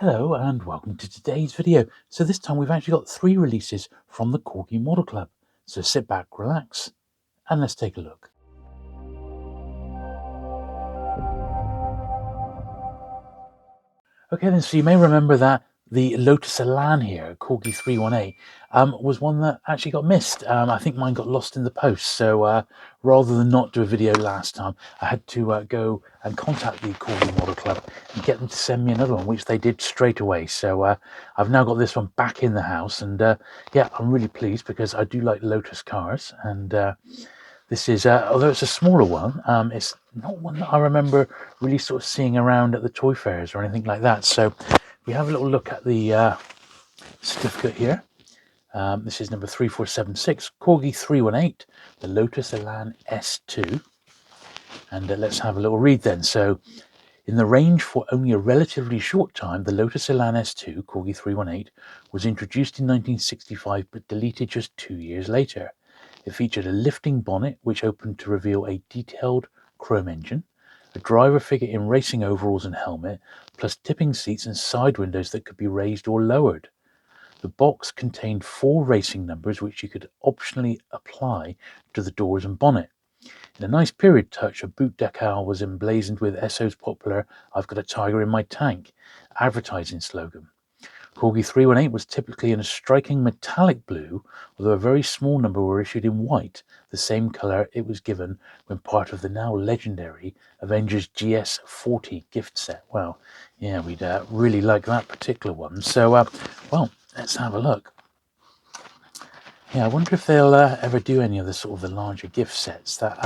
Hello and welcome to today's video. So this time we've actually got 3 releases from the Corgi Model Club. So sit back, relax, and let's take a look. Okay then, so you may remember that the Lotus Elan here, Corgi 318, was one that actually got missed. I think mine got lost in the post, so rather than not do a video last time, I had to go and contact the Corgi Model Club and get them to send me another one, which they did straight away. So I've now got this one back in the house, and yeah, I'm really pleased because I do like Lotus cars, and this is, although it's a smaller one, it's not one that I remember really sort of seeing around at the toy fairs or anything like that. So we have a little look at the certificate here. This is number 3476, Corgi 318, the Lotus Elan S2. And let's have a little read then. So, in the range for only a relatively short time, the Lotus Elan S2, Corgi 318, was introduced in 1965 but deleted just 2 years later. It featured a lifting bonnet which opened to reveal a detailed chrome engine, a driver figure in racing overalls and helmet, plus tipping seats and side windows that could be raised or lowered. The box contained 4 racing numbers which you could optionally apply to the doors and bonnet. In a nice period touch, a boot decal was emblazoned with Esso's popular "I've got a tiger in my tank" advertising slogan. Corgi 318 was typically in a striking metallic blue, although a very small number were issued in white, the same colour it was given when part of the now legendary Avengers GS40 gift set. Well, yeah, we'd really like that particular one. So, well, let's have a look. Yeah, I wonder if they'll ever do any of the sort of the larger gift sets. That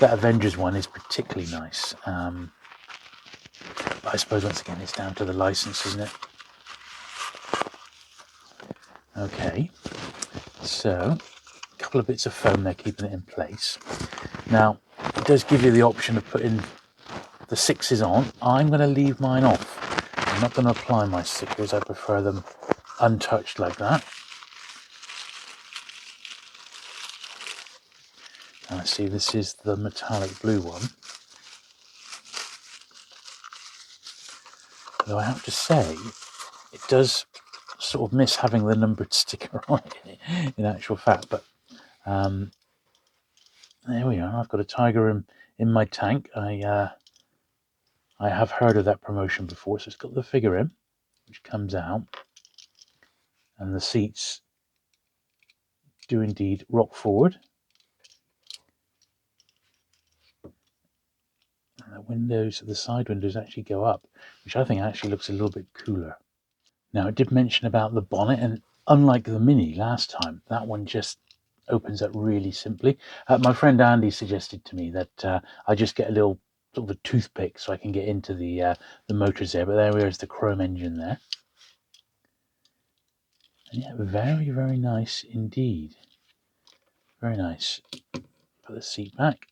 Avengers one is particularly nice. But I suppose once again it's down to the license, isn't it? Okay, so a couple of bits of foam there keeping it in place. Now, it does give you the option of putting the 6s on. I'm going to leave mine off. I'm not going to apply my stickers. I prefer them untouched like that. I see this is the metallic blue one. Though I have to say, it does sort of miss having the numbered sticker on it in actual fact. But there we are. I've got a tiger in my tank. I have heard of that promotion before. So it's got the figure in, which comes out, and the seats do indeed rock forward. And the windows, the side windows actually go up, which I think actually looks a little bit cooler. Now, it did mention about the bonnet, and unlike the Mini last time, that one just opens up really simply. My friend Andy suggested to me that I just get a little sort of a toothpick so I can get into the motors there. But there is the chrome engine there. And yeah, very, very nice indeed. Very nice. Put the seat back.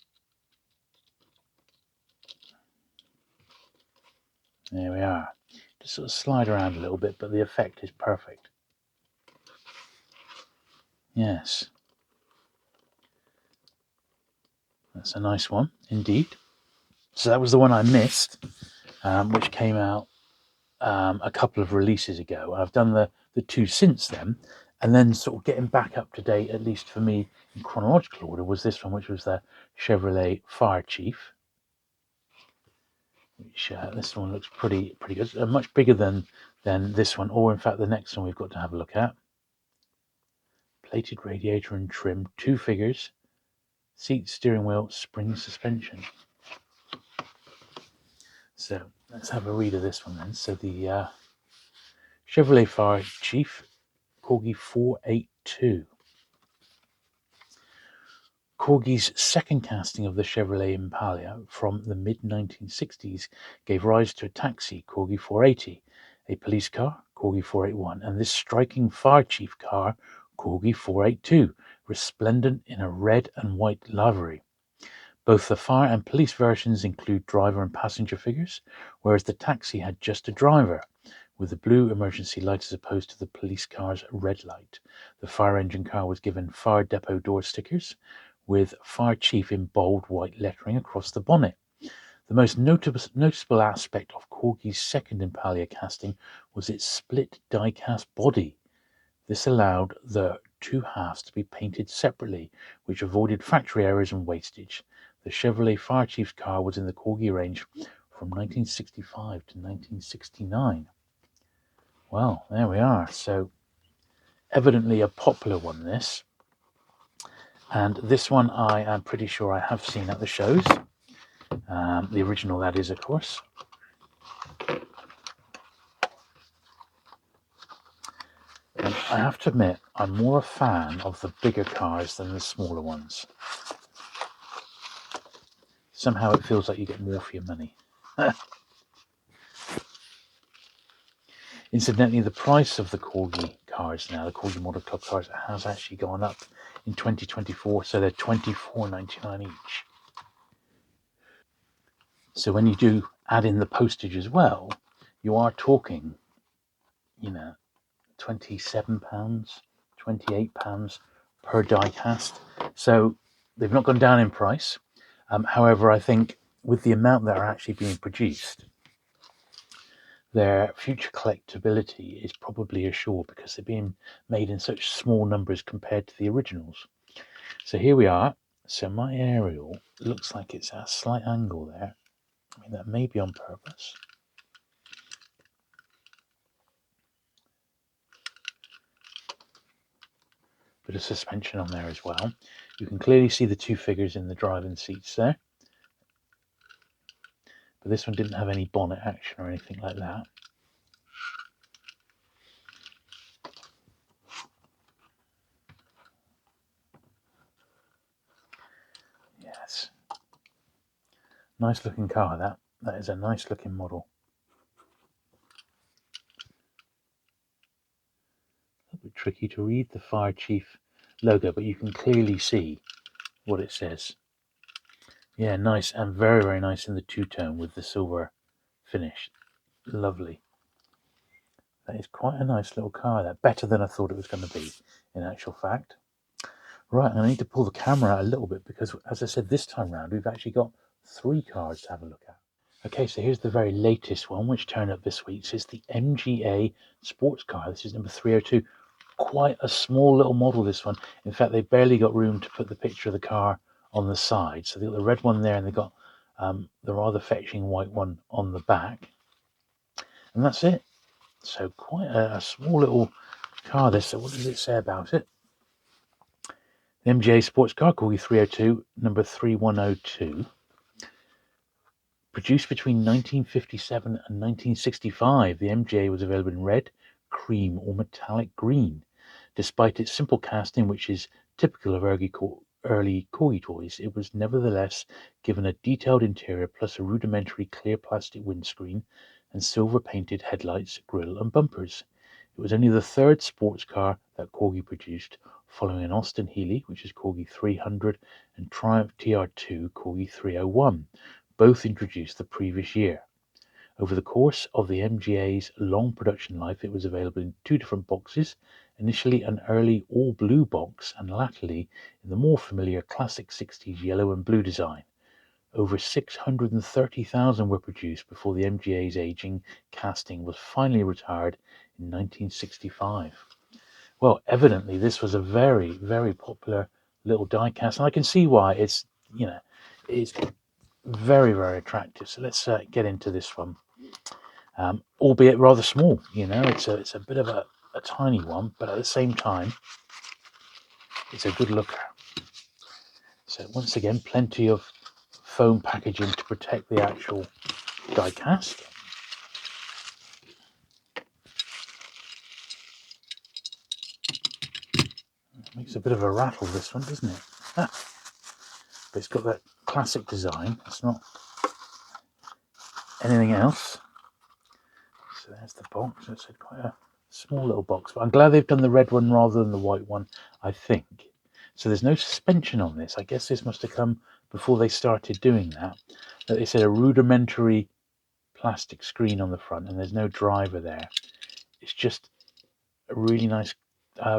There we are. Just sort of slide around a little bit, but the effect is perfect. Yes. That's a nice one indeed. So that was the one I missed, which came out a couple of releases ago. I've done the 2 since then, and then sort of getting back up to date, at least for me in chronological order, was this one, which was the Chevrolet Fire Chief. Which this one looks pretty good. Much bigger than this one, or in fact the next one we've got to have a look at. Plated radiator and trim, 2 figures, seat, steering wheel, spring suspension. So let's have a read of this one then. So the Chevrolet Fire Chief, Corgi 482. Corgi's second casting of the Chevrolet Impala from the mid-1960s gave rise to a taxi, Corgi 480, a police car, Corgi 481, and this striking fire chief car, Corgi 482, resplendent in a red and white livery. Both the fire and police versions include driver and passenger figures, whereas the taxi had just a driver, with the blue emergency light as opposed to the police car's red light. The fire engine car was given fire depot door stickers, with Fire Chief in bold white lettering across the bonnet. The most noticeable aspect of Corgi's second Impalia casting was its split die-cast body. This allowed the two halves to be painted separately, which avoided factory errors and wastage. The Chevrolet Fire Chief's car was in the Corgi range from 1965 to 1969. Well, there we are. So, evidently a popular one, this. And this one I am pretty sure I have seen at the shows. The original, that is, of course. And I have to admit, I'm more a fan of the bigger cars than the smaller ones. Somehow it feels like you get more for your money. Incidentally, the price of the Corgi cars now, the Corgi Model Club cars, has actually gone up in 2024, so they're $24.99 each. So when you do add in the postage as well, you are talking, £27, £28 per die cast. So they've not gone down in price. However, I think with the amount that are actually being produced, their future collectability is probably assured because they're being made in such small numbers compared to the originals. So here we are. So my aerial looks like it's at a slight angle there. I mean, that may be on purpose. Bit of suspension on there as well. You can clearly see the two figures in the driving seats there. But this one didn't have any bonnet action or anything like that. Yes. Nice looking car, that. That is a nice looking model. A bit tricky to read the Fire Chief logo, but you can clearly see what it says. Yeah, nice, and very, very nice in the two-tone with the silver finish. Lovely. That is quite a nice little car, that. Better than I thought it was going to be, in actual fact. Right, I need to pull the camera out a little bit because, as I said, this time round, we've actually got 3 cars to have a look at. Okay, so here's the very latest one, which turned up this week. This is the M.G.A sports car. This is number 302. Quite a small little model, this one. In fact, they barely got room to put the picture of the car on the side. So they got the red one there, and they got the rather fetching white one on the back. And that's it. So quite a small little car, this. So what does it say about it? The M.G.A sports car, Corgi 302, number 3102. Produced between 1957 and 1965, the M.G.A was available in red, cream, or metallic green. Despite its simple casting, which is typical of early Corgi toys, it was nevertheless given a detailed interior plus a rudimentary clear plastic windscreen and silver-painted headlights, grille, and bumpers. It was only the third sports car that Corgi produced, following an Austin Healey, which is Corgi 300, and Triumph TR2 Corgi 301, both introduced the previous year. Over the course of the M.G.A's long production life, it was available in 2 different boxes, initially an early all-blue box and latterly in the more familiar classic 60s yellow and blue design. Over 630,000 were produced before the M.G.A's aging casting was finally retired in 1965. Well, evidently this was a very, very popular little die cast, and I can see why. It's very, very attractive. So let's get into this one. Albeit rather small, it's a bit of a tiny one, but at the same time, it's a good looker. So once again, plenty of foam packaging to protect the actual die cast. It makes a bit of a rattle, this one, doesn't it? But it's got that classic design. It's not anything else. So there's the box. It's quite a small little box, but I'm glad they've done the red one rather than the white one, I think. So there's no suspension on this. I guess this must have come before they started doing that. They said a rudimentary plastic screen on the front, and there's no driver there. It's just a really nice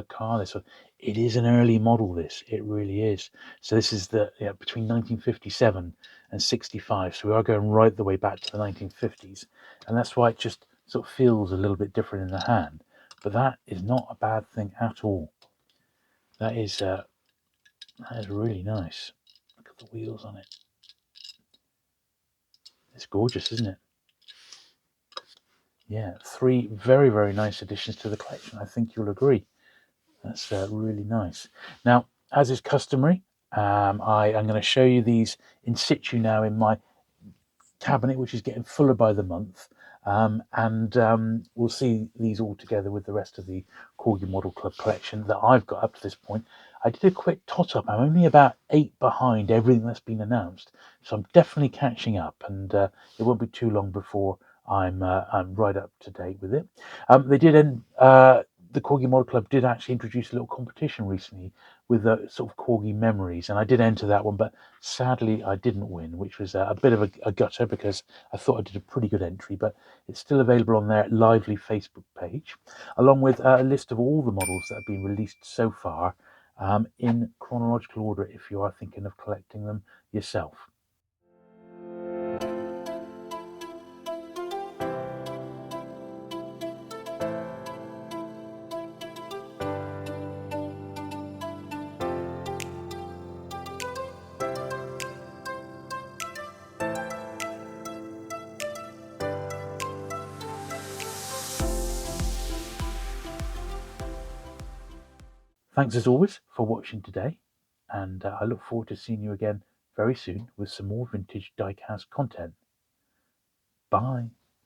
car. This one, it is an early model. This, it really is. So this is the between 1957 and 65. So we are going right the way back to the 1950s, and that's why it just sort of feels a little bit different in the hand. But that is not a bad thing at all. That is really nice. Look at the wheels on it. It's gorgeous, isn't it? Yeah, three very, very nice additions to the collection. I think you'll agree. That's really nice. Now, as is customary, I am going to show you these in situ now in my cabinet, which is getting fuller by the month. And we'll see these all together with the rest of the Corgi Model Club collection that I've got up to this point. I did a quick tot up. I'm only about 8 behind everything that's been announced, so I'm definitely catching up, and it won't be too long before I'm right up to date with it. They did end. The Corgi Model Club did actually introduce a little competition recently with sort of Corgi memories, and I did enter that one, but sadly I didn't win, which was a bit of a gutter because I thought I did a pretty good entry. But it's still available on their lively Facebook page, along with a list of all the models that have been released so far, in chronological order if you are thinking of collecting them yourself. Thanks as always for watching today, and I look forward to seeing you again very soon with some more vintage diecast content. Bye.